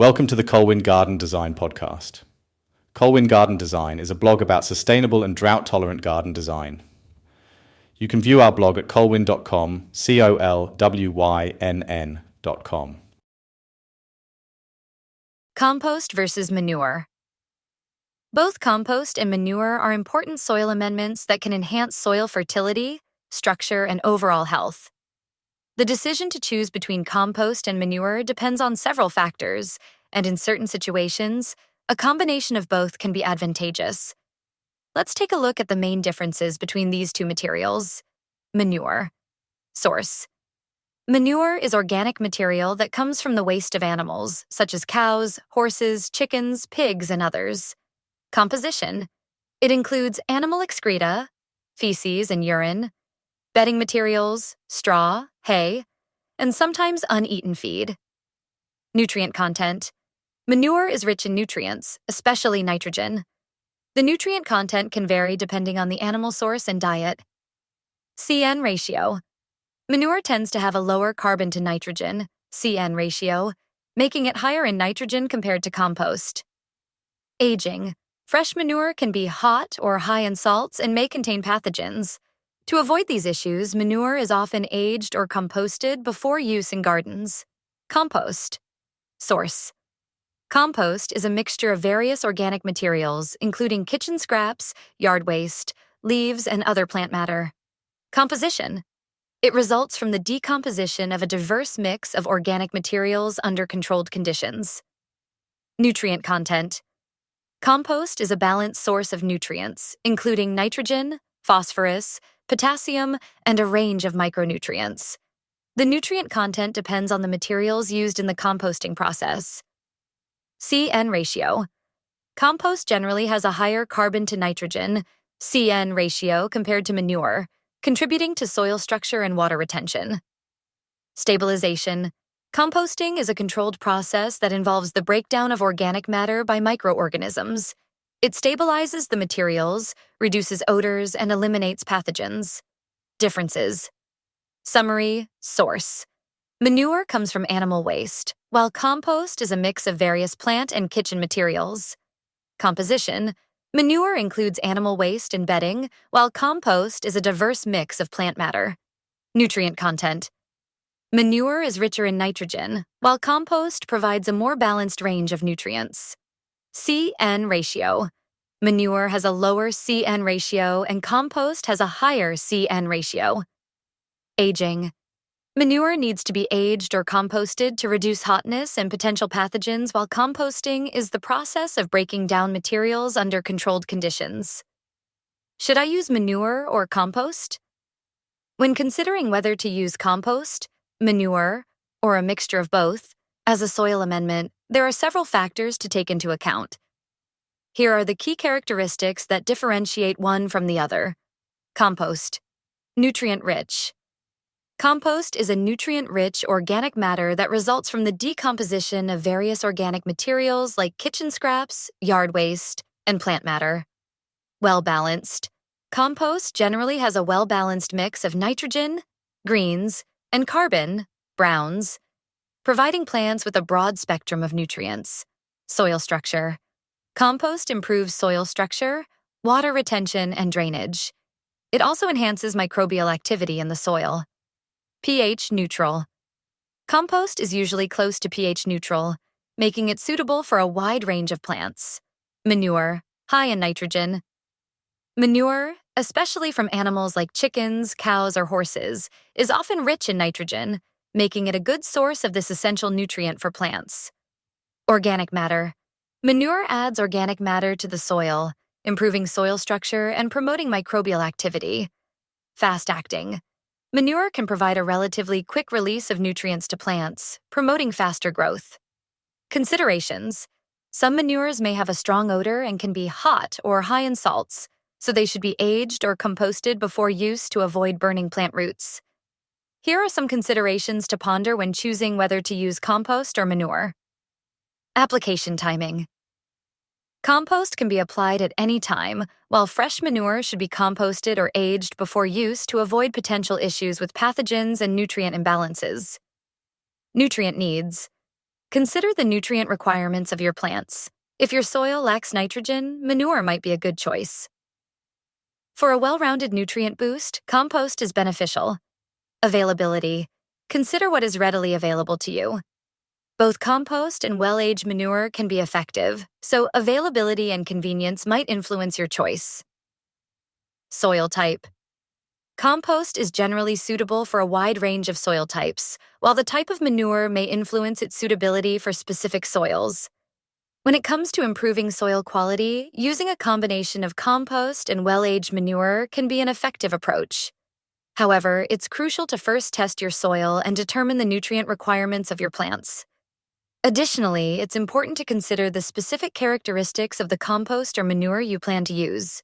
Welcome to the Colwyn Garden Design Podcast. Colwyn Garden Design is a blog about sustainable and drought-tolerant garden design. You can view our blog at colwyn.com, colwynn.com. Compost versus manure. Both compost and manure are important soil amendments that can enhance soil fertility, structure, and overall health. The decision to choose between compost and manure depends on several factors, and in certain situations, a combination of both can be advantageous. Let's take a look at the main differences between these two materials. Manure. Source. Manure is organic material that comes from the waste of animals, such as cows, horses, chickens, pigs, and others. Composition. It includes animal excreta, feces and urine, bedding materials, straw, hay, and sometimes uneaten feed. Nutrient content. Manure is rich in nutrients, especially nitrogen. The nutrient content can vary depending on the animal source and diet. CN ratio. Manure tends to have a lower carbon to nitrogen, CN ratio, making it higher in nitrogen compared to compost. Aging. Fresh manure can be hot or high in salts and may contain pathogens. To avoid these issues, manure is often aged or composted before use in gardens. Compost. Source. Compost is a mixture of various organic materials, including kitchen scraps, yard waste, leaves, and other plant matter. Composition. It results from the decomposition of a diverse mix of organic materials under controlled conditions. Nutrient content. Compost is a balanced source of nutrients, including nitrogen, phosphorus, potassium, and a range of micronutrients. The nutrient content depends on the materials used in the composting process. CN ratio. Compost generally has a higher carbon to nitrogen, CN ratio, compared to manure, contributing to soil structure and water retention. Stabilization. Composting is a controlled process that involves the breakdown of organic matter by microorganisms. It stabilizes the materials, reduces odors, and eliminates pathogens. Differences. Summary. Source. Manure comes from animal waste, while compost is a mix of various plant and kitchen materials. Composition. Manure includes animal waste and bedding, while compost is a diverse mix of plant matter. Nutrient content. Manure is richer in nitrogen, while compost provides a more balanced range of nutrients. CN ratio. Manure has a lower CN ratio and compost has a higher CN ratio. Aging. Manure needs to be aged or composted to reduce hotness and potential pathogens, while composting is the process of breaking down materials under controlled conditions. Should I use manure or compost? When considering whether to use compost, manure, or a mixture of both, as a soil amendment, there are several factors to take into account. Here are the key characteristics that differentiate one from the other. Compost. Nutrient-rich. Compost is a nutrient-rich organic matter that results from the decomposition of various organic materials like kitchen scraps, yard waste, and plant matter. Well-balanced. Compost generally has a well-balanced mix of nitrogen, greens, and carbon, browns, providing plants with a broad spectrum of nutrients. Soil structure. Compost improves soil structure, water retention, and drainage. It also enhances microbial activity in the soil. pH neutral. Compost is usually close to pH neutral, making it suitable for a wide range of plants. Manure, high in nitrogen. Manure, especially from animals like chickens, cows, or horses, is often rich in nitrogen, making it a good source of this essential nutrient for plants. Organic matter. Manure adds organic matter to the soil, improving soil structure and promoting microbial activity. Fast-acting. Manure can provide a relatively quick release of nutrients to plants, promoting faster growth. Considerations. Some manures may have a strong odor and can be hot or high in salts, so they should be aged or composted before use to avoid burning plant roots. Here are some considerations to ponder when choosing whether to use compost or manure. Application timing. Compost can be applied at any time, while fresh manure should be composted or aged before use to avoid potential issues with pathogens and nutrient imbalances. Nutrient needs. Consider the nutrient requirements of your plants. If your soil lacks nitrogen, manure might be a good choice. For a well-rounded nutrient boost, compost is beneficial. Availability. Consider what is readily available to you. Both compost and well-aged manure can be effective, so availability and convenience might influence your choice. Soil type. Compost is generally suitable for a wide range of soil types, while the type of manure may influence its suitability for specific soils. When it comes to improving soil quality, using a combination of compost and well-aged manure can be an effective approach. However, it's crucial to first test your soil and determine the nutrient requirements of your plants. Additionally, it's important to consider the specific characteristics of the compost or manure you plan to use.